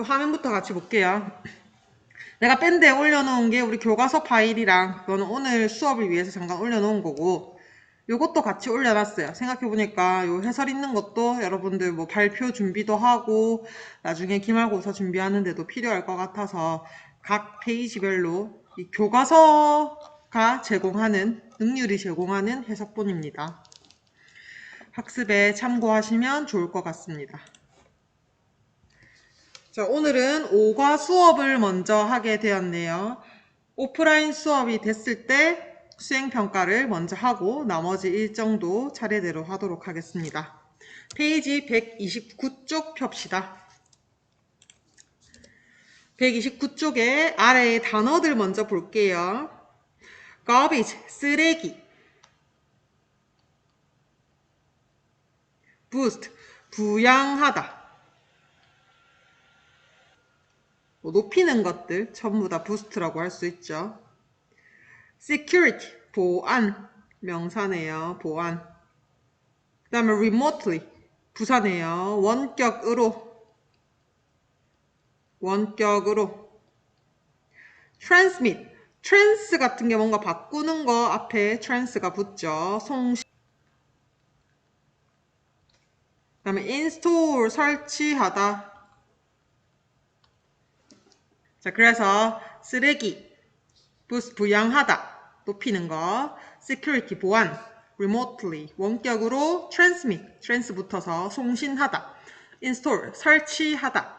화면부터 같이 볼게요. 내가 밴드에 올려놓은 게 우리 교과서 파일이랑 그거는 오늘 수업을 위해서 잠깐 올려놓은 거고, 요것도 같이 올려놨어요. 생각해보니까 요 해설 있는 것도 여러분들 뭐 발표 준비도 하고 나중에 기말고사 준비하는데도 필요할 것 같아서 각 페이지별로 이 교과서가 제공하는, 능률이 제공하는 해석본입니다. 학습에 참고하시면 좋을 것 같습니다. 자, 오늘은 5과 수업을 먼저 하게 되었네요. 오프라인 수업이 됐을 때 수행평가를 먼저 하고 나머지 일정도 차례대로 하도록 하겠습니다. 페이지 129쪽 펴시다. 129쪽에 아래의 단어들 먼저 볼게요. garbage, 쓰레기. boost, 부양하다. 높이는 것들 전부 다 부스트라고 할 수 있죠. security, 보안, 명사네요. 보안. 그 다음에 remotely, 부사네요. 원격으로. transmit, trans 같은 게 뭔가 바꾸는 거 앞에 trans가 붙죠. 송신. 그 다음에 install, 설치하다. 자, 그래서 쓰레기, 부양하다, 높이는 거, security, 보안, remotely, 원격으로, transmit, trans 붙어서 송신하다, install, 설치하다.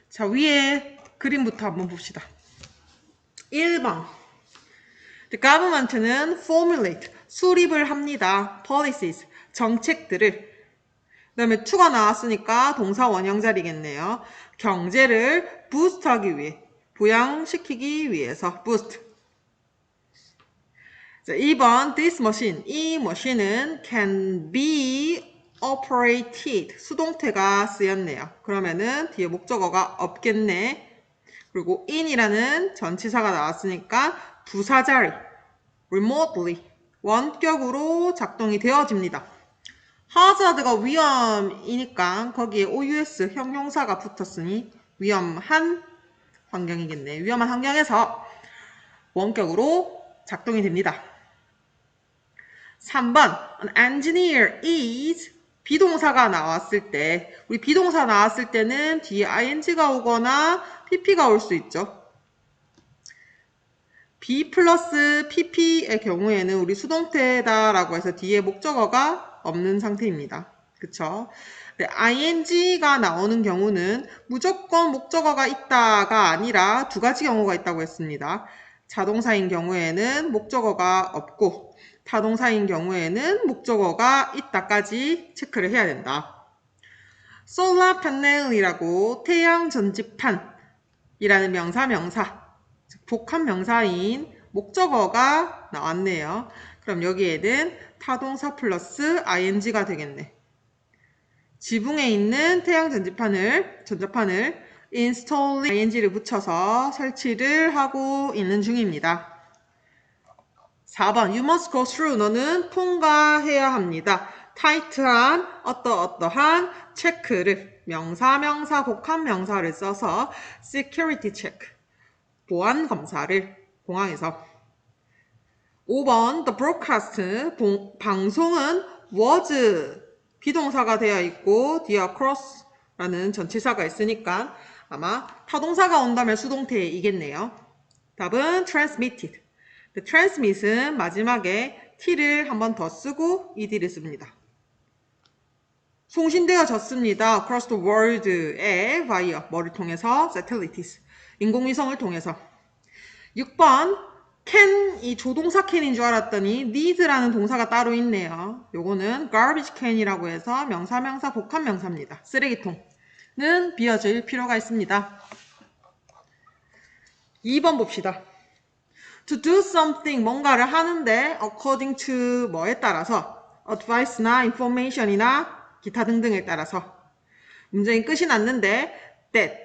자, 위에 그림부터 한번 봅시다. 1번. The government는 formulate, 수립을 합니다. policies, 정책들을. 그 다음에 to가 나왔으니까 동사 원형자리겠네요. 경제를 부스트하기 위해, 부양시키기 위해서 boost. 자, 2번 this machine, 이 머신은 can be operated, 수동태가 쓰였네요. 그러면은 뒤에 목적어가 없겠네. 그리고 in이라는 전치사가 나왔으니까 부사자리 remotely, 원격으로 작동이 되어집니다. hazard가 위험이니까 거기에 OUS 형용사가 붙었으니 위험한 환경이겠네. 위험한 환경에서 원격으로 작동이 됩니다. 3번 An engineer is, 비동사가 나왔을 때, 우리 비동사 나왔을 때는 뒤에 ing가 오거나 pp가 올 수 있죠. be 플러스 pp의 경우에는 우리 수동태다라고 해서 뒤에 목적어가 없는 상태입니다. 그쵸? ing가 나오는 경우는 무조건 목적어가 있다가 아니라 두 가지 경우가 있다고 했습니다. 자동사인 경우에는 목적어가 없고 타동사인 경우에는 목적어가 있다까지 체크를 해야 된다. solar panel이라고 태양 전지판이라는 명사 복합 명사인 목적어가 나왔네요. 그럼 여기에는 타동사 플러스 ing가 되겠네. 지붕에 있는 태양 전자판을 installing ing를 붙여서 설치를 하고 있는 중입니다. 4번 You must go through, 너는 통과해야 합니다. 타이트한 어떠한 체크를 명사 복합 명사를 써서 security check, 보안 검사를 공항에서. 5번 The broadcast, 방송은 was 비동사가 되어 있고 뒤에 across라는 전치사가 있으니까 아마 타동사가 온다면 수동태이겠네요. 답은 transmitted. The transmit은 마지막에 t를 한 번 더 쓰고 ed를 씁니다. 송신되어졌습니다. across the world에 via 뭐를 통해서 satellites, 인공위성을 통해서. 6번 can이 조동사 can인 줄 알았더니 need라는 동사가 따로 있네요. 요거는 garbage can이라고 해서 명사 복합 명사입니다. 쓰레기통은 비워질 필요가 있습니다. 2번 봅시다. To do something, 뭔가를 하는데 according to 뭐에 따라서, advice나 information이나 기타 등등에 따라서. 문장이 끝이 났는데 that,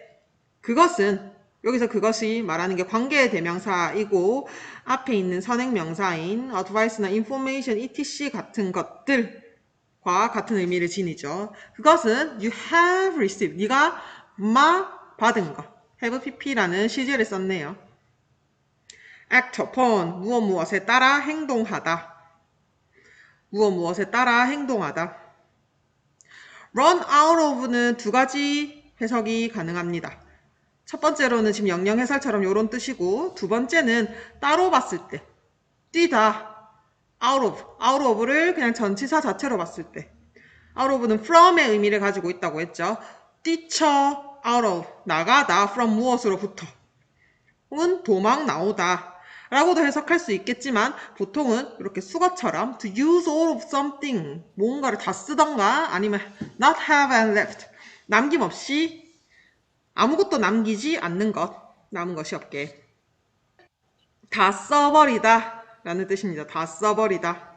그것은, 여기서 그것이 말하는 게 관계의 대명사이고 앞에 있는 선행명사인 advice나 information, etc 같은 것들과 같은 의미를 지니죠. 그것은 you have received, 네가 받은 거. have pp라는 시제를 썼네요. act upon, 무엇에 따라 행동하다. 무엇에 따라 행동하다. run out of는 두 가지 해석이 가능합니다. 첫 번째로는 지금 영영 해설처럼 이런 뜻이고, 두 번째는 따로 봤을 때, 뛰다, out of를 그냥 전치사 자체로 봤을 때, out of는 from의 의미를 가지고 있다고 했죠. 뛰쳐, out of, 나가다, from 무엇으로부터, 혹은 도망 나오다 라고도 해석할 수 있겠지만, 보통은 이렇게 수거처럼 to use all of something, 뭔가를 다 쓰던가 아니면 not have and left, 남김없이 아무것도 남기지 않는 것, 남은 것이 없게. 다 써버리다 라는 뜻입니다. 다 써버리다.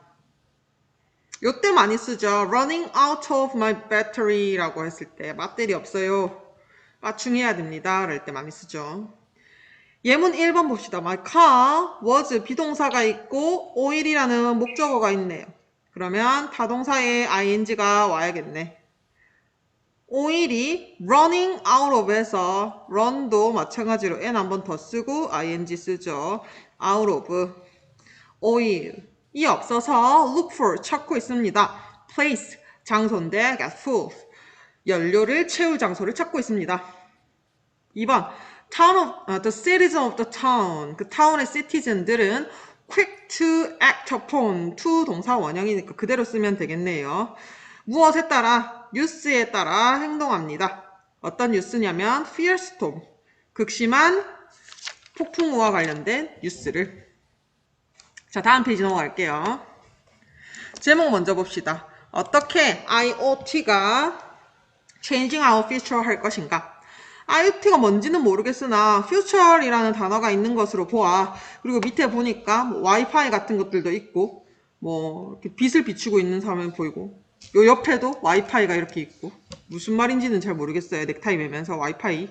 요때 많이 쓰죠. running out of my battery 라고 했을 때 배터리 없어요. 빠충해야 됩니다. 그럴 때 많이 쓰죠. 예문 1번 봅시다. My car was 비동사가 있고 oil이라는 목적어가 있네요. 그러면 타동사에 ing가 와야겠네. oil이 running out of에서 run도 마찬가지로 n 한 번 더 쓰고 ing 쓰죠. out of oil이 없어서 look for 찾고 있습니다. place 장소인데 get full 연료를 채울 장소를 찾고 있습니다. 2번 the citizen of the town 그 타운의 citizen들은 quick to act upon to 동사 원형이니까 그대로 쓰면 되겠네요. 무엇에 따라 뉴스에 따라 행동합니다. 어떤 뉴스냐면 fierce storm 극심한 폭풍우와 관련된 뉴스를. 자, 다음 페이지 넘어갈게요. 제목 먼저 봅시다. 어떻게 IoT가 changing our future 할 것인가? IoT가 뭔지는 모르겠으나 future이라는 단어가 있는 것으로 보아. 그리고 밑에 보니까 뭐 와이파이 같은 것들도 있고 뭐 이렇게 빛을 비추고 있는 사람이 보이고 요 옆에도 와이파이가 이렇게 있고 무슨 말인지는 잘 모르겠어요. 넥타이 매면서 와이파이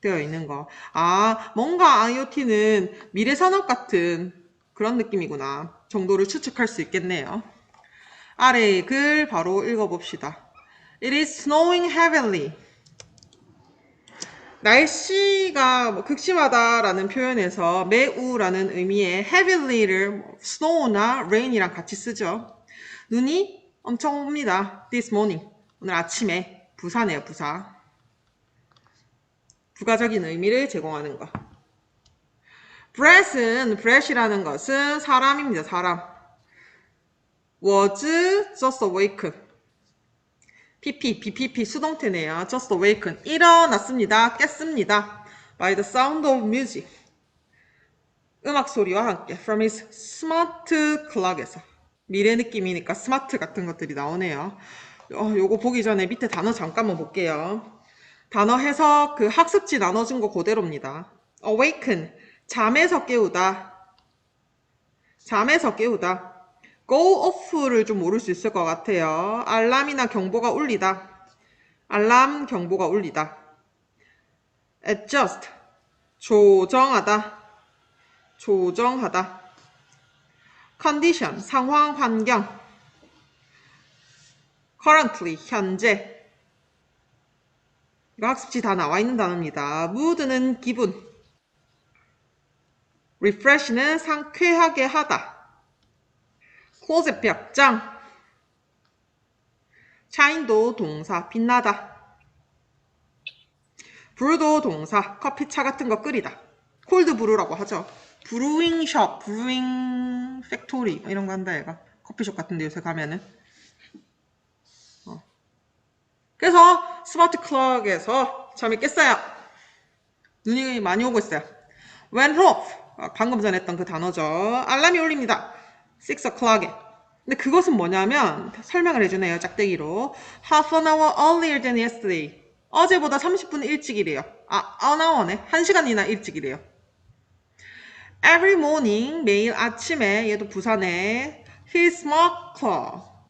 되어 있는 거. 아, 뭔가 IoT는 미래 산업 같은 그런 느낌이구나 정도를 추측할 수 있겠네요. 아래 글 바로 읽어봅시다. It is snowing heavily. 날씨가 뭐 극심하다라는 표현에서 매우라는 의미의 heavily를 snow나 rain이랑 같이 쓰죠. 눈이 엄청 옵니다. This morning. 오늘 아침에 부사네요. 부사. 부가적인 의미를 제공하는 거. Brett이라는 것은 사람입니다. 사람. Was just awakened. BPP 수동태네요. just awakened. 일어났습니다. 깼습니다. by the sound of music. 음악 소리와 함께 from his smart clock에서. 미래 느낌이니까 스마트 같은 것들이 나오네요. 요거 보기 전에 밑에 단어 잠깐만 볼게요. 단어 해석 그 학습지 나눠준 거 그대로입니다. awaken 잠에서 깨우다. 잠에서 깨우다. go off를 좀 모를 수 있을 것 같아요. 알람이나 경보가 울리다. 알람 경보가 울리다. adjust 조정하다. 조정하다. condition 상황 환경. currently 현재. 이거 학습지 다 나와 있는 단어입니다. mood는 기분. refresh는 상쾌하게 하다. closet 벽장. shine도 동사 빛나다. brew도 동사 커피차 같은 거 끓이다. cold brew라고 하죠. brewing shop, brewing factory 이런 거 한다 얘가. 커피숍 같은 데 요새 가면은. 그래서 스마트 클럭에서 잠이 깼어요. 눈이 많이 오고 있어요. went off 방금 전에 했던 그 단어죠. 알람이 울립니다. 6 o'clock에. 근데 그것은 뭐냐면 설명을 해주네요. 짝대기로. half an hour earlier than yesterday. 어제보다 30분 일찍이래요. an hour네. 1시간이나 일찍이래요. every morning 매일 아침에 얘도 부사네. his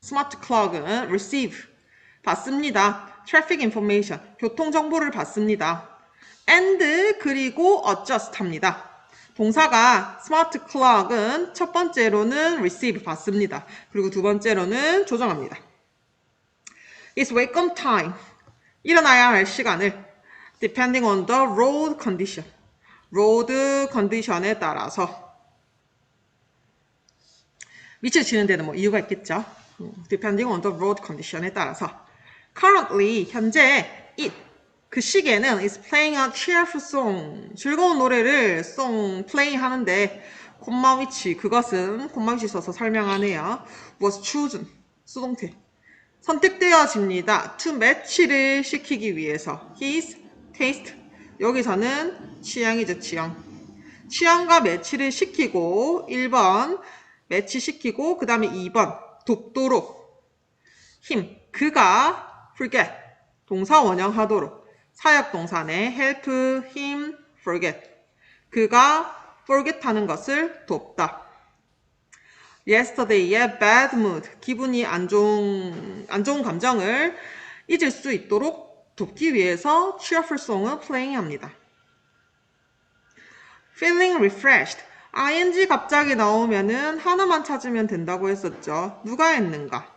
smart clock은 receive 받습니다. traffic information 교통 정보를 받습니다. and 그리고 adjust 합니다. 동사가 smart clock은 첫 번째로는 receive 받습니다. 그리고 두 번째로는 조정합니다. It's wake up time. 일어나야 할 시간을 depending on the road condition. 로드 컨디션에 따라서 밑을 치는 데는 뭐 이유가 있겠죠. depending on the road condition에 따라서. currently 현재 it 그 시계는 is playing a cheerful song 즐거운 노래를 play 하는데 콤마 위치 그것은 콤마 위치 써서 설명하네요. was chosen 수동태 선택되어집니다. to 매치를 시키기 위해서 his taste 여기서는 취향이죠. 취향과 매치를 시키고 1번 매치시키고 그 다음에 2번 돕도록 힘 그가 forget 동사 원형하도록 사역동사네 help him forget 그가 forget 하는 것을 돕다. yesterday의 bad mood 기분이 안 좋은 감정을 잊을 수 있도록 돕기 위해서 cheerful song을 playing 합니다. feeling refreshed ing 갑자기 나오면은 하나만 찾으면 된다고 했었죠. 누가 했는가?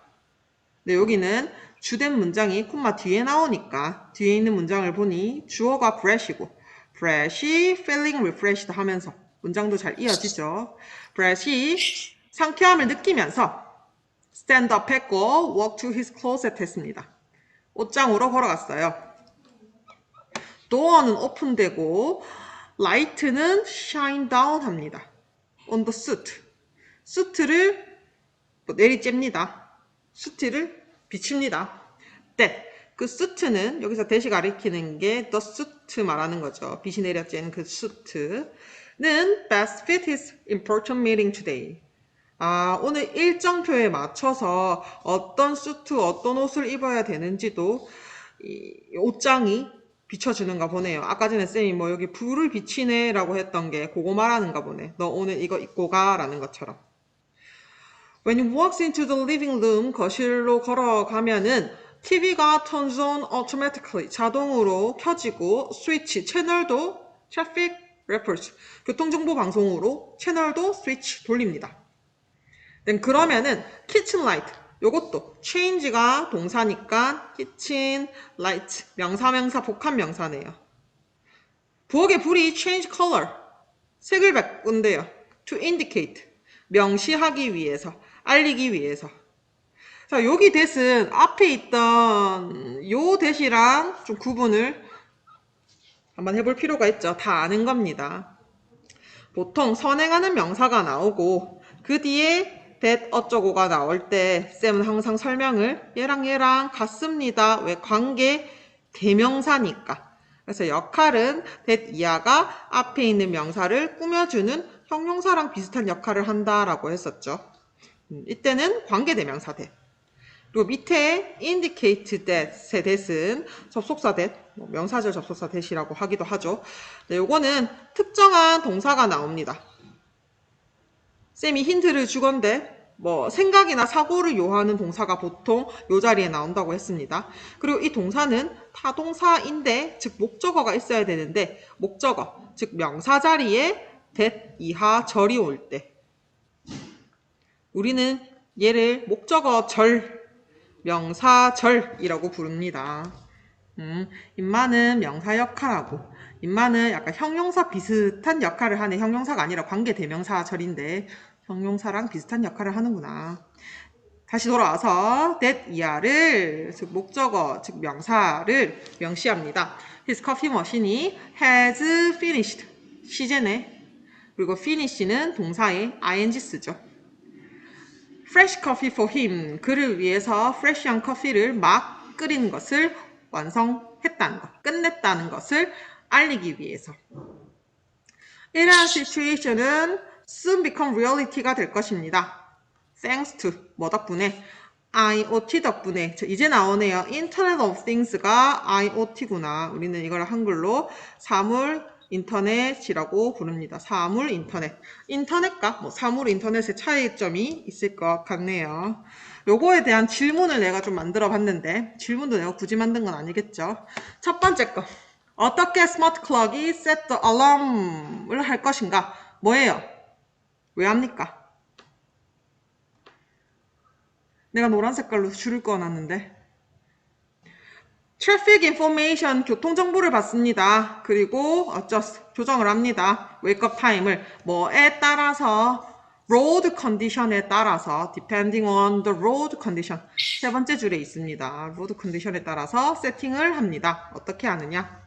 네, 여기는 주된 문장이 콤마 뒤에 나오니까 뒤에 있는 문장을 보니 주어가 fresh이고 fresh이 feeling refreshed 하면서 문장도 잘 이어지죠. fresh이 상쾌함을 느끼면서 stand up 했고 walk to his closet 했습니다. 옷장으로 걸어갔어요. door는 오픈되고 light는 shine down 합니다. on the suit. 수트를 내리쬐입니다. 수트를 비춥니다. that. 그 수트는 여기서 대시 가리키는 게 the suit 말하는 거죠. 빛이 내려쬐는 그 수트는 best fit his important meeting today. 오늘 일정표에 맞춰서 어떤 수트, 어떤 옷을 입어야 되는지도 이 옷장이 비춰주는가 보네요. 아까 전에 쌤이 뭐 여기 불을 비치네 라고 했던 게 그거 말하는가 보네. 너 오늘 이거 입고 가 라는 것처럼. When he walks into the living room, 거실로 걸어가면은 TV가 turns on automatically, 자동으로 켜지고 스위치, 채널도 traffic reports, 교통정보 방송으로 채널도 스위치 돌립니다. 그러면은 kitchen light, 요것도 change가 동사니까 kitchen light, 명사 복합명사네요. 부엌의 불이 change color, 색을 바꾼대요. to indicate, 명시하기 위해서, 알리기 위해서. 자, 여기 that은 앞에 있던 요 that이랑 좀 구분을 한번 해볼 필요가 있죠. 다 아는 겁니다. 보통 선행하는 명사가 나오고 그 뒤에 that 어쩌고가 나올 때 쌤은 항상 설명을 얘랑 같습니다. 왜? 관계 대명사니까. 그래서 역할은 that 이하가 앞에 있는 명사를 꾸며주는 형용사랑 비슷한 역할을 한다라고 했었죠. 이때는 관계 대명사 that. 그리고 밑에 indicate that의 that은 접속사 that, 명사절 접속사 that이라고 하기도 하죠. 네, 요거는 특정한 동사가 나옵니다. 쌤이 힌트를 주건데 뭐 생각이나 사고를 요하는 동사가 보통 요 자리에 나온다고 했습니다. 그리고 이 동사는 타동사인데 즉 목적어가 있어야 되는데 목적어 즉 명사 자리에 that 이하 절이 올 때 우리는 얘를 목적어 절 명사절이라고 부릅니다. 인마는 명사 역할하고 인마는 약간 형용사 비슷한 역할을 하네. 형용사가 아니라 관계 대명사절인데 형용사랑 비슷한 역할을 하는구나. 다시 돌아와서 that 이하를 즉 목적어 즉 명사를 명시합니다. His coffee machine이 has finished 시제네. 그리고 finish는 동사에 ing 쓰죠. fresh coffee for him 그를 위해서 fresh한 커피를 막 끓인 것을 완성했다는 것, 끝냈다는 것을 알리기 위해서. 이러한 situation은 soon become reality가 될 것입니다. Thanks to 뭐 덕분에? IoT 덕분에. 이제 나오네요. Internet of Things가 IoT구나. 우리는 이걸 한글로 사물 인터넷이라고 부릅니다. 사물 인터넷. 인터넷과 뭐 사물 인터넷의 차이점이 있을 것 같네요. 요거에 대한 질문을 내가 좀 만들어 봤는데 질문도 내가 굳이 만든 건 아니겠죠. 첫 번째 거. 어떻게 스마트 클럭이 set the alarm을 할 것인가? 뭐예요? 왜 합니까? 내가 노란 색깔로 줄을 꺼놨는데 traffic information, 교통정보를 받습니다. 그리고 adjust, 조정을 합니다. wake up time을 뭐에 따라서, road condition에 따라서, depending on the road condition. 세 번째 줄에 있습니다. road condition에 따라서 세팅을 합니다. 어떻게 하느냐?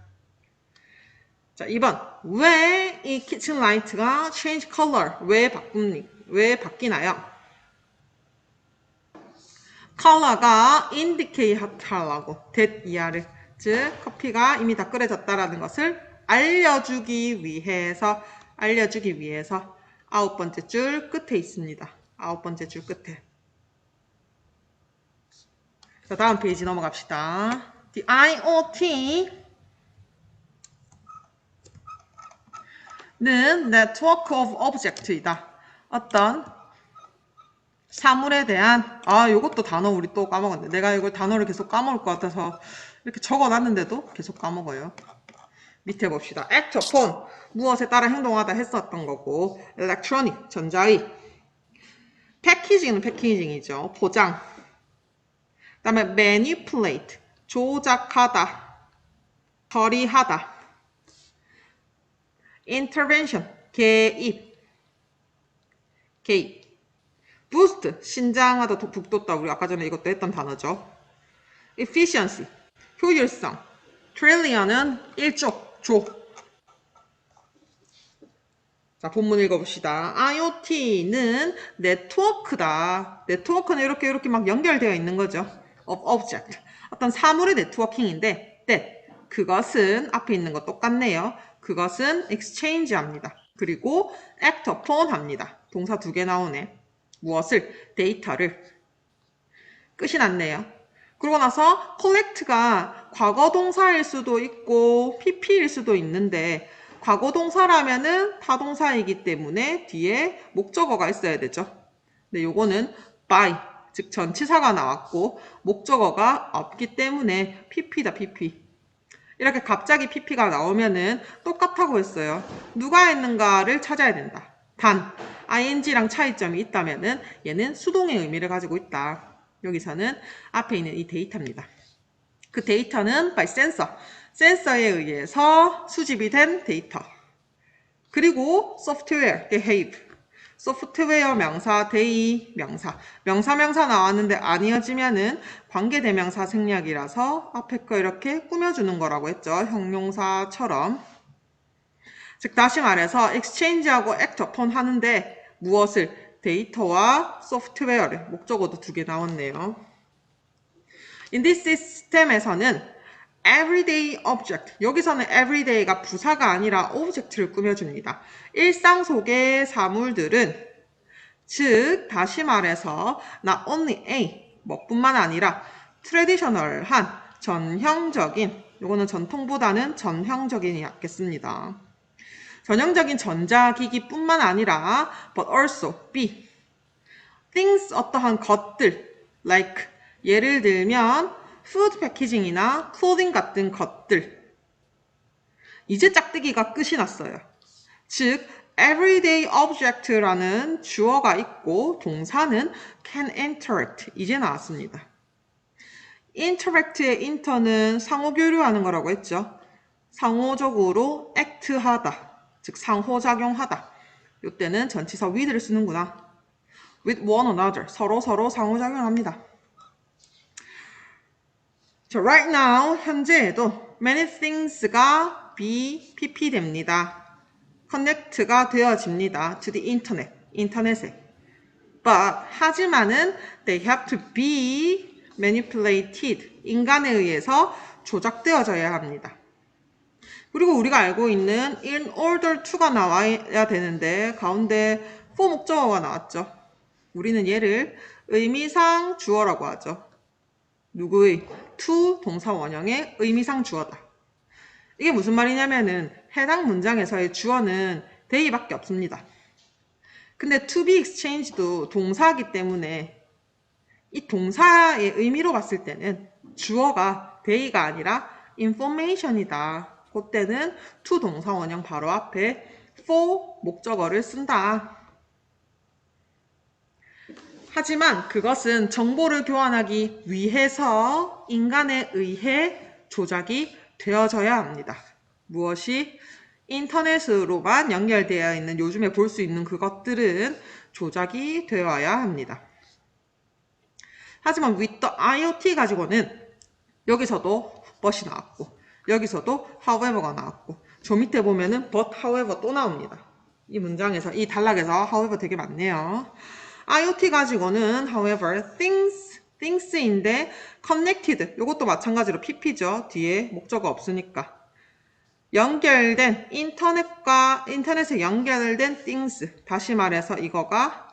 자, 2번. 왜 이 키친 라이트가 change color? 왜 바뀌나요? 컬러가 indicate 하라고 that 이하를, 즉 커피가 이미 다 끓여졌다라는 것을 알려주기 위해서 아홉 번째 줄 끝에 있습니다. 아홉 번째 줄 끝에. 자, 다음 페이지 넘어갑시다. The IoT는 Network of Object이다. 어떤 사물에 대한, 요것도 단어 우리 또 까먹었네. 내가 이걸 단어를 계속 까먹을 것 같아서 이렇게 적어놨는데도 계속 까먹어요. 밑에 봅시다. act upon, 무엇에 따라 행동하다 했었던 거고, electronic, 전자의, 패키징은 패키징이죠. 포장. 그 다음에 manipulate, 조작하다, 처리하다, intervention, 개입. boost, 신장하다, 북돋다. 우리 아까 전에 이것도 했던 단어죠. efficiency, 효율성. trillion은 1조, 조. 자, 본문 읽어봅시다. IoT는 네트워크다. 네트워크는 이렇게 막 연결되어 있는 거죠. of object. 어떤 사물의 네트워킹인데, 그것은 앞에 있는 거 똑같네요. 그것은 exchange 합니다. 그리고 act upon 합니다. 동사 2개 나오네. 무엇을? 데이터를. 끝이 났네요. 그러고 나서 collect가 과거 동사일 수도 있고 pp일 수도 있는데, 과거 동사라면은 타동사이기 때문에 뒤에 목적어가 있어야 되죠. 근데 요거는 by, 즉 전치사가 나왔고 목적어가 없기 때문에 pp다, pp. 이렇게 갑자기 pp가 나오면은 똑같다고 했어요. 누가 했는가를 찾아야 된다. 단, ing랑 차이점이 있다면은 얘는 수동의 의미를 가지고 있다. 여기서는 앞에 있는 이 데이터입니다. 그 데이터는 by sensor, 센서에 의해서 수집이 된 데이터. 그리고 software, behave, 소프트웨어 명사, 대의 명사. 명사 나왔는데 아니어지면은 관계대명사 생략이라서 앞에 거 이렇게 꾸며주는 거라고 했죠. 형용사처럼. 즉 다시 말해서 exchange하고 act upon 하는데 무엇을? 데이터와 소프트웨어를. 목적어도 2개 나왔네요. In this system에서는 everyday object, 여기서는 everyday가 부사가 아니라 object를 꾸며줍니다. 일상 속의 사물들은, 즉 다시 말해서 not only a, 뭐뿐만 아니라 traditional한, 전형적인, 요거는 전통보다는 전형적인이 낫겠습니다. 전형적인 전자기기뿐만 아니라 but also b, things, 어떠한 것들, like, 예를 들면 food packaging이나 clothing 같은 것들. 이제 짝대기가 끝이 났어요. 즉 everyday object라는 주어가 있고 동사는 can interact, 이제 나왔습니다. interact의 inter는 상호교류하는 거라고 했죠. 상호적으로 act하다, 즉 상호작용하다. 이때는 전치사 with를 쓰는구나. with one another, 서로 상호작용합니다. 자, right now, 현재에도 many things가 be, pp 됩니다. connect가 되어집니다. to the internet, 인터넷에. But, 하지만은 they have to be manipulated, 인간에 의해서 조작되어져야 합니다. 그리고 우리가 알고 있는 in order to가 나와야 되는데 가운데 for 목적어가 나왔죠. 우리는 얘를 의미상 주어라고 하죠. 누구의? to 동사 원형의 의미상 주어다. 이게 무슨 말이냐면은 해당 문장에서의 주어는 they밖에 없습니다. 근데 to be exchanged도 동사이기 때문에 이 동사의 의미로 봤을 때는 주어가 they가 아니라 information이다. 그때는 to 동사 원형 바로 앞에 for 목적어를 쓴다. 하지만 그것은 정보를 교환하기 위해서 인간에 의해 조작이 되어져야 합니다. 무엇이? 인터넷으로만 연결되어 있는 요즘에 볼 수 있는 그것들은 조작이 되어야 합니다. 하지만 with the IoT 가지고는 여기서도 but이 나왔고 여기서도 however가 나왔고 저 밑에 보면은 but, however 또 나옵니다. 이 문장에서 이 단락에서 however 되게 많네요. IoT 가지고는 however things인데 connected 이것도 마찬가지로 pp죠. 뒤에 목적어 없으니까 연결된 인터넷에 연결된 things 다시 말해서 이거가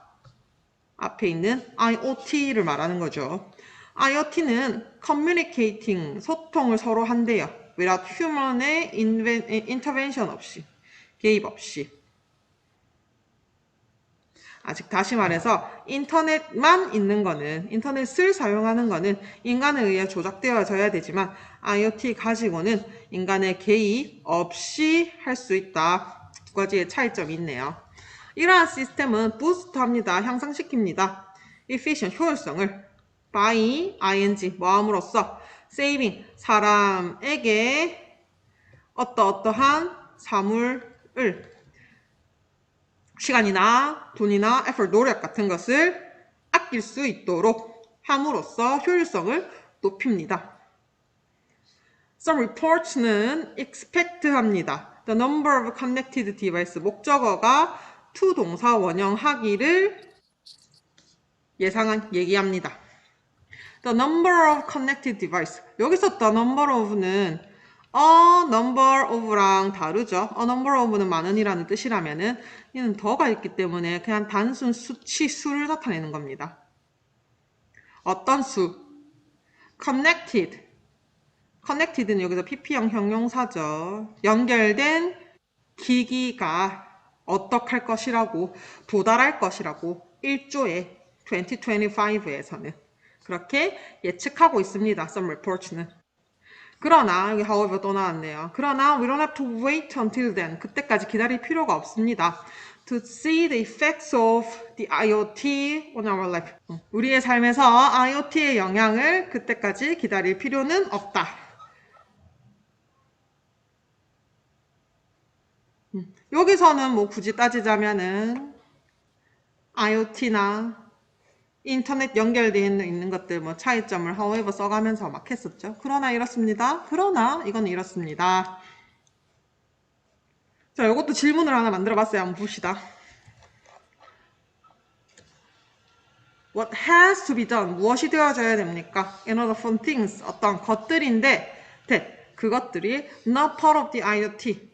앞에 있는 IoT를 말하는 거죠. IoT는 communicating, 소통을 서로 한대요. without human의 intervention 없이, 개입 없이. 아직 다시 말해서 인터넷만 있는 거는, 인터넷을 사용하는 거는 인간에 의해 조작되어져야 되지만 IoT 가지고는 인간의 개입 없이 할 수 있다. 두 가지의 차이점이 있네요. 이러한 시스템은 부스트합니다. 향상시킵니다. efficient, 효율성을 by, ing, 뭐함으로써 saving, 사람에게 어떠한 사물을 시간이나 돈이나 effort, 노력 같은 것을 아낄 수 있도록 함으로써 효율성을 높입니다. Some reports는 expect 합니다. The number of connected device, 목적어가 to 동사 원형하기를 얘기합니다. The number of connected device. 여기서 the number of는 a number of랑 다르죠. a number of는 많은이라는 뜻이라면은 얘는 더가 있기 때문에 그냥 단순 수를 나타내는 겁니다. 어떤 수? connected는 여기서 pp형 형용사죠. 연결된 기기가 어떡할 것이라고, 도달할 것이라고 1조에 2025에서는 그렇게 예측하고 있습니다. Some reports는. 그러나 여기 however 또 나왔네요. 그러나 we don't have to wait until then. 그때까지 기다릴 필요가 없습니다. To see the effects of the IoT on our life. 우리의 삶에서 IoT의 영향을 그때까지 기다릴 필요는 없다. 여기서는 뭐 굳이 따지자면은 IoT나 인터넷 연결되어 있는 것들 뭐 차이점을 however 써가면서 막 했었죠. 그러나 이렇습니다. 그러나 이건 이렇습니다. 자, 이것도 질문을 하나 만들어 봤어요. 한번 봅시다. What has to be done? 무엇이 되어져야 됩니까? In order for things, 어떤 것들인데 that, 그것들이 not part of the IoT.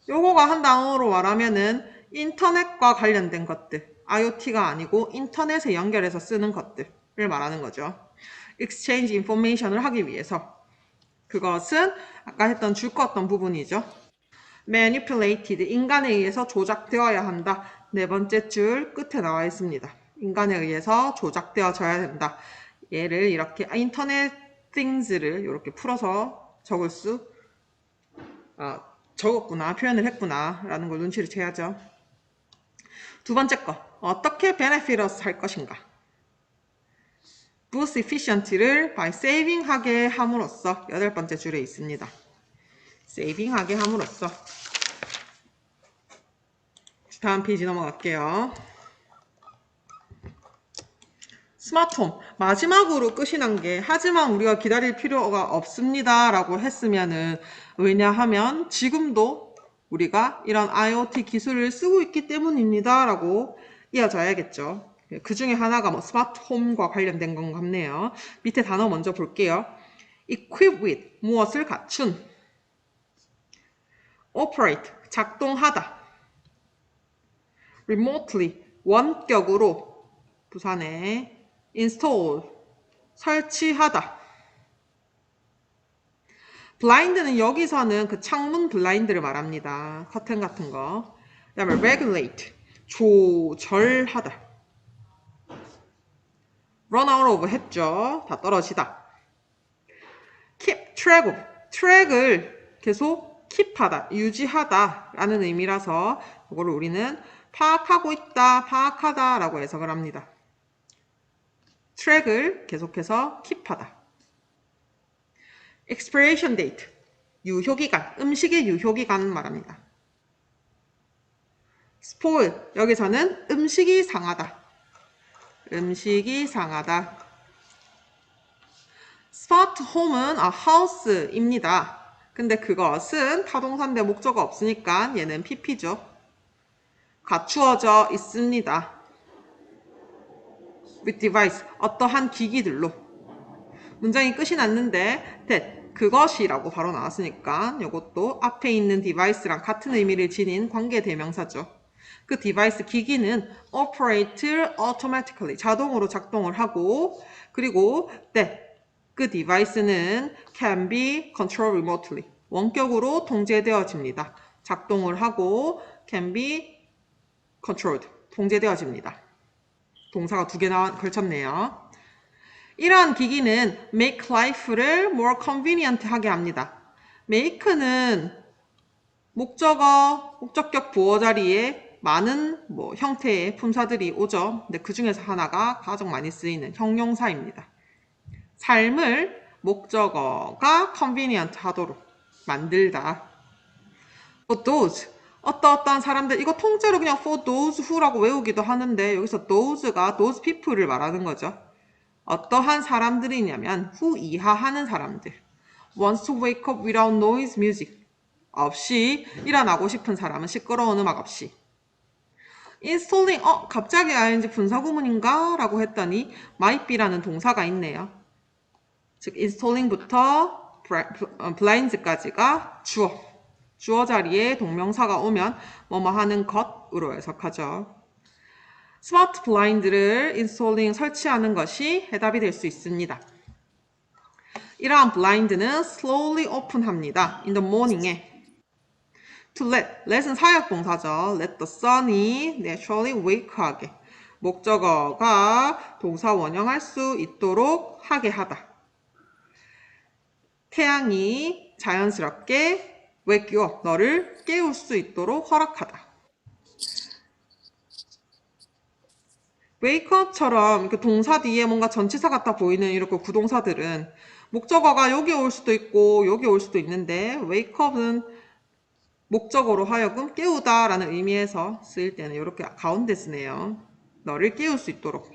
요거가 한 단어로 말하면은 인터넷과 관련된 것들, IoT가 아니고 인터넷에 연결해서 쓰는 것들을 말하는 거죠. Exchange information을 하기 위해서. 그것은 아까 했던 줄 거 어떤 부분이죠. Manipulated, 인간에 의해서 조작되어야 한다. 네 번째 줄 끝에 나와 있습니다. 인간에 의해서 조작되어져야 된다. 얘를 이렇게 인터넷 things를 이렇게 풀어서 적었구나, 표현을 했구나 라는 걸 눈치를 채야죠. 두 번째 거, 어떻게 benefit us 할 것인가. boost efficiency를 by saving 하게 함으로써 여덟 번째 줄에 있습니다. saving 하게 함으로써. 다음 페이지 넘어갈게요. 스마트홈, 마지막으로 끝이 난 게 하지만 우리가 기다릴 필요가 없습니다 라고 했으면은 왜냐하면 지금도 우리가 이런 IoT 기술을 쓰고 있기 때문입니다 라고 이어져야겠죠. 그 중에 하나가 뭐 스마트홈과 관련된 건 같네요. 밑에 단어 먼저 볼게요. equip with, 무엇을 갖춘. operate, 작동하다. remotely, 원격으로, 부산에 install, 설치하다. blind는 여기서는 그 창문 블라인드를 말합니다. 커튼 같은 거. 그 다음에 regulate, 조절하다. run out of 했죠. 다 떨어지다. keep track of, 트랙을 계속 keep하다, 유지하다 라는 의미라서 이거를 우리는 파악하고 있다, 파악하다 라고 해석을 합니다. 트랙을 계속해서 keep하다. expiration date, 유효기간, 음식의 유효기간 말합니다. spoil, 여기서는 음식이 상하다. 음식이 상하다. start home은 house입니다. 근데 그것은 타동사인데 목적어 없으니까 얘는 pp죠. 갖추어져 있습니다. with device, 어떠한 기기들로. 문장이 끝이 났는데 that, 그것이라고 바로 나왔으니까 이것도 앞에 있는 device랑 같은 의미를 지닌 관계대명사죠. 그 디바이스 기기는 operate automatically, 자동으로 작동을 하고, 그리고 that, 그 디바이스는 can be controlled remotely, 원격으로 통제되어집니다. 작동을 하고 can be controlled, 통제되어집니다. 동사가 두 개 걸쳤네요. 이러한 기기는 make life를 more convenient 하게 합니다. make는 목적격 부어 자리에 많은 형태의 품사들이 오죠. 근데 그 중에서 하나가 가장 많이 쓰이는 형용사입니다. 삶을 목적어가 convenient 하도록 만들다. for those, 어떠한 사람들, 이거 통째로 그냥 for those who라고 외우기도 하는데 여기서 those가 those people를 말하는 거죠. 어떠한 사람들이냐면 who 이하하는 사람들. wants to wake up without noise music. 없이 일어나고 싶은 사람은 시끄러운 음악 없이. installing, 갑자기 ing 분사구문인가? 라고 했더니 might be라는 동사가 있네요. 즉 installing부터 blinds까지가 주어 자리에 동명사가 오면 뭐뭐 하는 것으로 해석하죠. 스마트 블라인드를 installing, 설치하는 것이 해답이 될 수 있습니다. 이러한 블라인드는 slowly open합니다. in the morning에. to let은 사역동사죠. let the sun이 naturally wake하게. 목적어가 동사 원형할 수 있도록 하게 하다. 태양이 자연스럽게 wake you up, 너를 깨울 수 있도록 허락하다. wake up처럼 이렇게 동사 뒤에 뭔가 전치사 같아 보이는 이렇게 구동사들은 목적어가 여기 올 수도 있고 여기 올 수도 있는데 wake up은 목적어로 하여금 깨우다 라는 의미에서 쓰일 때는 이렇게 가운데 쓰네요. 너를 깨울 수 있도록.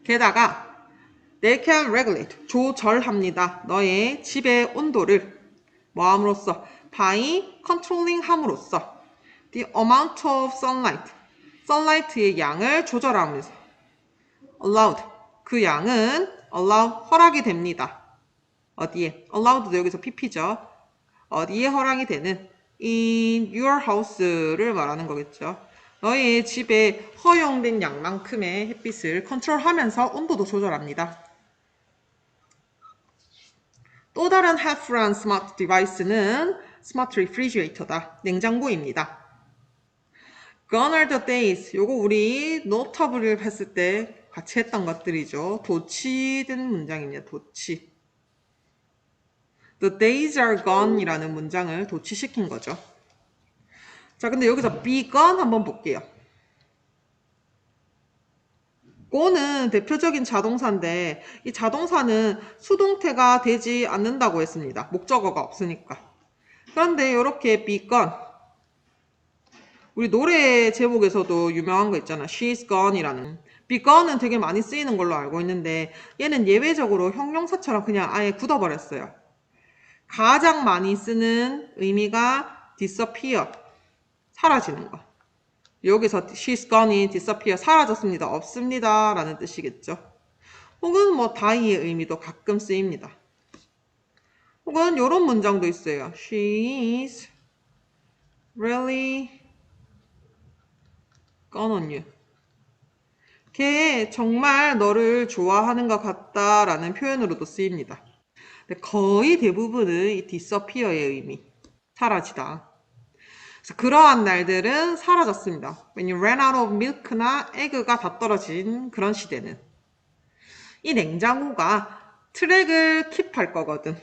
게다가 they can regulate, 조절합니다. 너의 집의 온도를 뭐함으로써? by controlling 함으로써 the amount of sunlight, sunlight의 양을 조절함으로써 allowed, 그 양은 allow, 허락이 됩니다. 어디에? allowed도 여기서 pp죠. 어디에 허락이 되는? in your house를 말하는 거겠죠. 너의 집에 허용된 양만큼의 햇빛을 컨트롤하면서 온도도 조절합니다. 또 다른 helpful한 스마트 디바이스는 스마트 리프리지레이터다. 냉장고입니다. Gone are the days. 요거 우리 노트북을 했을 때 같이 했던 것들이죠. 도치된 문장입니다. 도치. The days are gone 이라는 문장을 도치시킨 거죠. 자, 근데 여기서 be gone 한번 볼게요. go는 대표적인 자동사인데 이 자동사는 수동태가 되지 않는다고 했습니다. 목적어가 없으니까. 그런데 이렇게 be gone, 우리 노래 제목에서도 유명한 거 있잖아. She's gone이라는. be gone은 되게 많이 쓰이는 걸로 알고 있는데 얘는 예외적으로 형용사처럼 그냥 아예 굳어버렸어요. 가장 많이 쓰는 의미가 disappear, 사라지는 거. 여기서 she's gone이 disappear, 사라졌습니다, 없습니다 라는 뜻이겠죠. 혹은 die의 의미도 가끔 쓰입니다. 혹은 이런 문장도 있어요. She is really gone on you. 걔 정말 너를 좋아하는 것 같다 라는 표현으로도 쓰입니다. 근데 거의 대부분은 이 disappear의 의미, 사라지다. 그래서 그러한 날들은 사라졌습니다. When you ran out of milk나 egg가 다 떨어진 그런 시대는. 이 냉장고가 트랙을 킵할 거거든,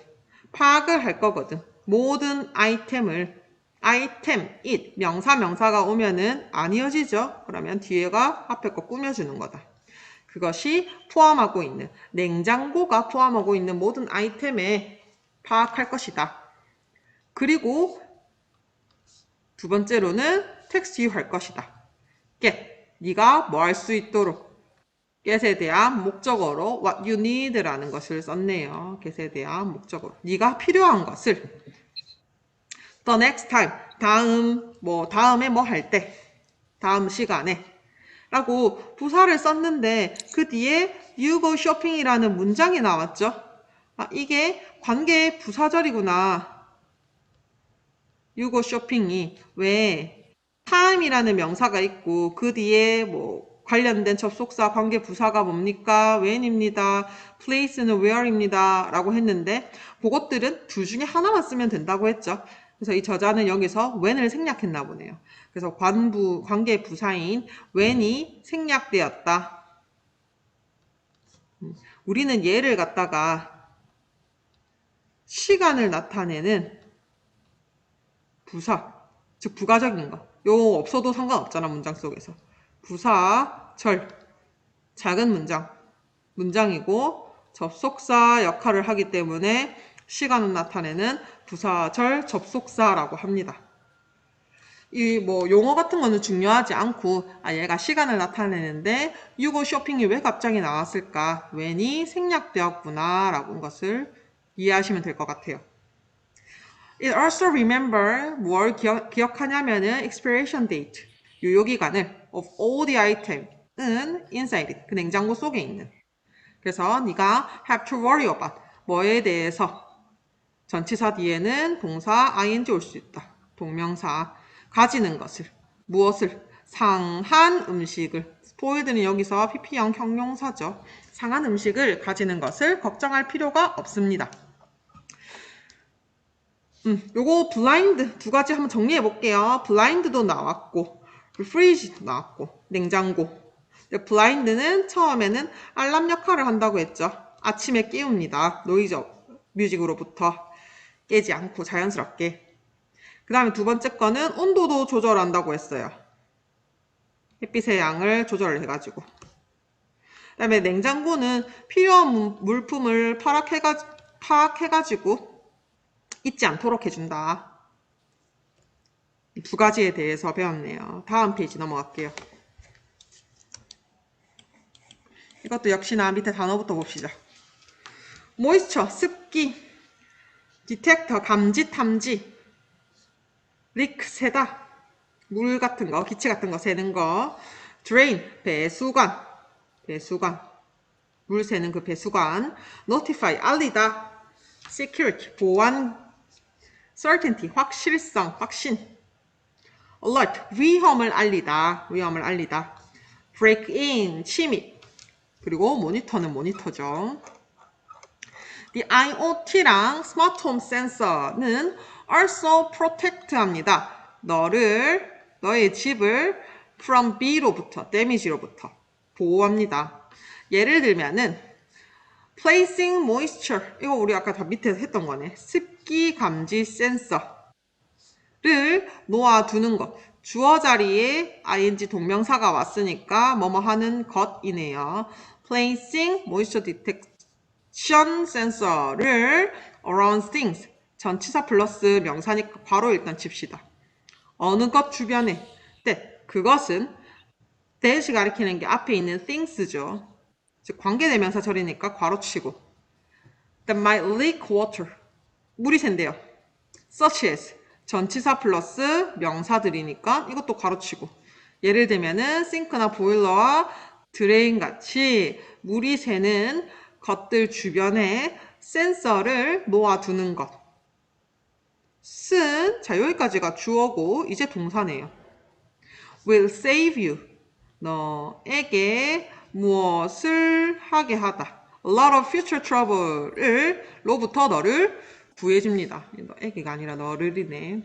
파악을 할 거거든. 모든 아이템을, 아이템, it, 명사가 오면은 안 이어지죠. 그러면 뒤에가 앞에 거 꾸며주는 거다. 그것이 포함하고 있는, 냉장고가 포함하고 있는 모든 아이템에 파악할 것이다. 그리고 두 번째로는 text you 할 것이다. get, 네가 뭐 할 수 있도록. get에 대한 목적어로 what you need라는 것을 썼네요. get에 대한 목적어로. 네가 필요한 것을. the next time, 다음에 뭐 할 때, 다음 시간에 라고 부사를 썼는데 그 뒤에 you go shopping이라는 문장이 나왔죠. 아, 이게 관계 부사절이구나. you go shopping이 왜 time이라는 명사가 있고 그 뒤에 뭐 관련된 접속사 관계 부사가 뭡니까? when입니다. place는 where입니다. 라고 했는데 그것들은 둘 중에 하나만 쓰면 된다고 했죠. 그래서 이 저자는 여기서 when을 생략했나 보네요. 그래서 관계 부사인 when이 생략되었다. 우리는 얘를 갖다가 시간을 나타내는 부사, 즉 부가적인 거. 요 없어도 상관없잖아, 문장 속에서. 부사, 절, 작은 문장이고 접속사 역할을 하기 때문에 시간을 나타내는 부사, 절, 접속사라고 합니다. 이 뭐 용어 같은 거는 중요하지 않고 얘가 시간을 나타내는데 you go shopping이 왜 갑자기 나왔을까? when이 생략되었구나 라는 것을 이해하시면 될 것 같아요. It also remember 뭘 기억하냐면은 expiration date 유효기간을 of all the item은 inside it 그 냉장고 속에 있는. 그래서 네가 have to worry about 뭐에 대해서 전치사 뒤에는 동사 ing 올 수 있다. 동명사 가지는 것을 무엇을 상한 음식을 spoiled는 여기서 pp형 형용사죠. 상한 음식을 가지는 것을 걱정할 필요가 없습니다. 요거 블라인드 두 가지 한번 정리해 볼게요. 블라인드도 나왔고 프리지도 나왔고 냉장고. 블라인드는 처음에는 알람 역할을 한다고 했죠. 아침에 깨웁니다. 노이즈 뮤직으로부터 깨지 않고 자연스럽게. 그 다음에 두 번째 거는 온도도 조절한다고 했어요. 햇빛의 양을 조절을 해가지고. 그 다음에 냉장고는 필요한 물품을 파악해가지고 잊지 않도록 해준다. 이 두 가지에 대해서 배웠네요. 다음 페이지 넘어갈게요. 이것도 역시나 밑에 단어부터 봅시다. 모이스처, 습기, 디텍터, 감지, 탐지, 리크, 세다, 물 같은 거, 기체 같은 거 세는 거, drain, 배수관, 물 새는 그 배수관, notify, 알리다, security, 보안, certainty, 확실성, 확신, alert, 위험을 알리다, break in, 침입, 그리고 모니터는 모니터죠. The IoT랑 스마트 홈 센서는 also protect 합니다. 너의 집을 from B로부터, damage로부터 보호합니다. 예를 들면은 placing moisture, 이거 우리 아까 다 밑에 했던 거네. 습기 감지 센서를 놓아두는 것. 주어 자리에 ing 동명사가 왔으니까 뭐뭐 하는 것이네요. placing moisture detection sensor를 around things. 전치사 플러스 명사니까 바로 일단 칩시다. 어느 것 주변에. 네, 그것은 that이 가리키는 게 앞에 있는 things죠. 즉 관계대명사 절이니까 괄호치고. That might leak water. 물이 샌대요. Such as. 전치사 플러스 명사들이니까 이것도 괄호치고. 예를 들면은 싱크나 보일러와 드레인 같이 물이 새는 것들 주변에 센서를 놓아두는 것. 자 여기까지가 주어고 이제 동사네요. Will save you. 너에게 무엇을 하게 하다. A lot of future trouble로부터 너를 구해줍니다. 너에게가 아니라 너를이네.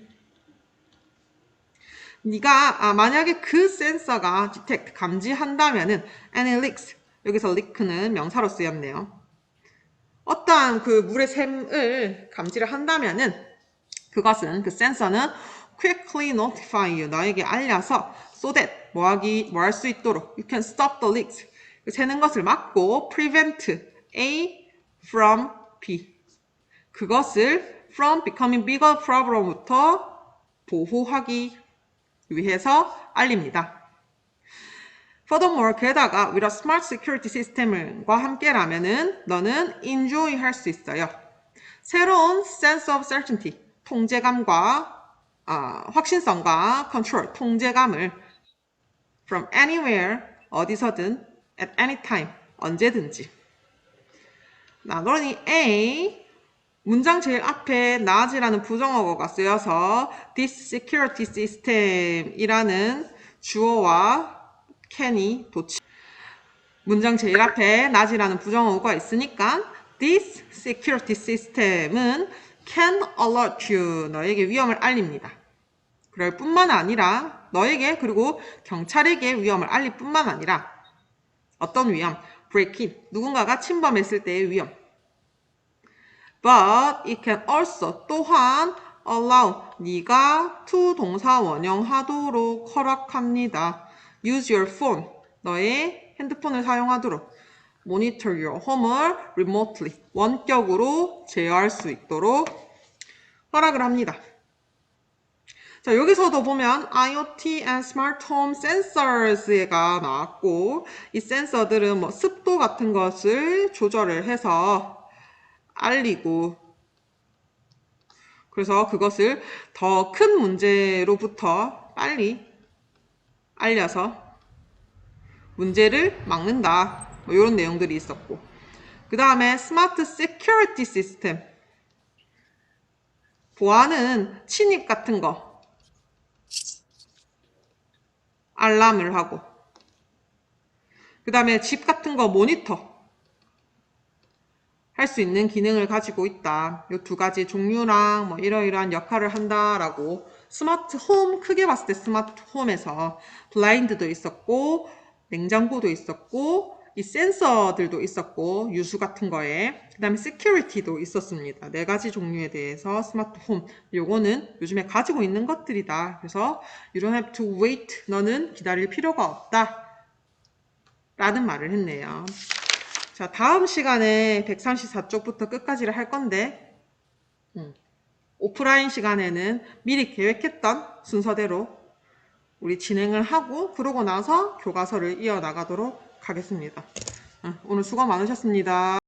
네가 만약에 그 센서가 detect, 감지한다면은 any leaks, 여기서 leak는 명사로 쓰였네요. 어떠한 그 물의 샘을 감지를 한다면은 그것은 그 센서는 quickly notify you, 너에게 알려서 so that 뭐 할 수 있도록 you can stop the leaks, 새는 것을 막고 prevent A from B, 그것을 from becoming bigger problem부터 보호하기 위해서 알립니다. Furthermore, 게다가 with a smart security system과 함께라면은 너는 enjoy 할 수 있어요. 새로운 sense of certainty, 통제감과 확신성과 control, 통제감을 from anywhere, 어디서든 at any time, 언제든지. 그러니 A, 문장 제일 앞에 not이라는 부정어가 쓰여서 this security system이라는 주어와 can이 도치. 문장 제일 앞에 not이라는 부정어가 있으니까 this security system은 can alert you, 너에게 위험을 알립니다. 그럴 뿐만 아니라 너에게 그리고 경찰에게 위험을 알릴 뿐만 아니라 어떤 위험? break in, 누군가가 침범했을 때의 위험. But it can also 또한 allow, 네가 to 동사 원형하도록 허락합니다. Use your phone, 너의 핸드폰을 사용하도록. Monitor your home을 remotely, 원격으로 제어할 수 있도록 허락을 합니다. 자, 여기서도 보면 IoT and Smart Home Sensors가 나왔고, 이 센서들은 뭐 습도 같은 것을 조절을 해서 알리고, 그래서 그것을 더 큰 문제로부터 빨리 알려서 문제를 막는다. 뭐 이런 내용들이 있었고, 그 다음에 스마트 세큐리티 시스템, 보안은 침입 같은 거 알람을 하고, 그 다음에 집 같은 거 모니터 할 수 있는 기능을 가지고 있다. 이 두 가지 종류랑 뭐 이러이러한 역할을 한다라고. 스마트 홈, 크게 봤을 때 스마트 홈에서 블라인드도 있었고, 냉장고도 있었고, 이 센서들도 있었고, 유수 같은 거에. 그 다음에 시큐리티도 있었습니다. 네 가지 종류에 대해서 스마트 홈. 요거는 요즘에 가지고 있는 것들이다. 그래서 you don't have to wait. 너는 기다릴 필요가 없다. 라는 말을 했네요. 자, 다음 시간에 134쪽부터 끝까지를 할 건데, 오프라인 시간에는 미리 계획했던 순서대로 우리 진행을 하고, 그러고 나서 교과서를 이어나가도록 하겠습니다. 오늘 수고 많으셨습니다.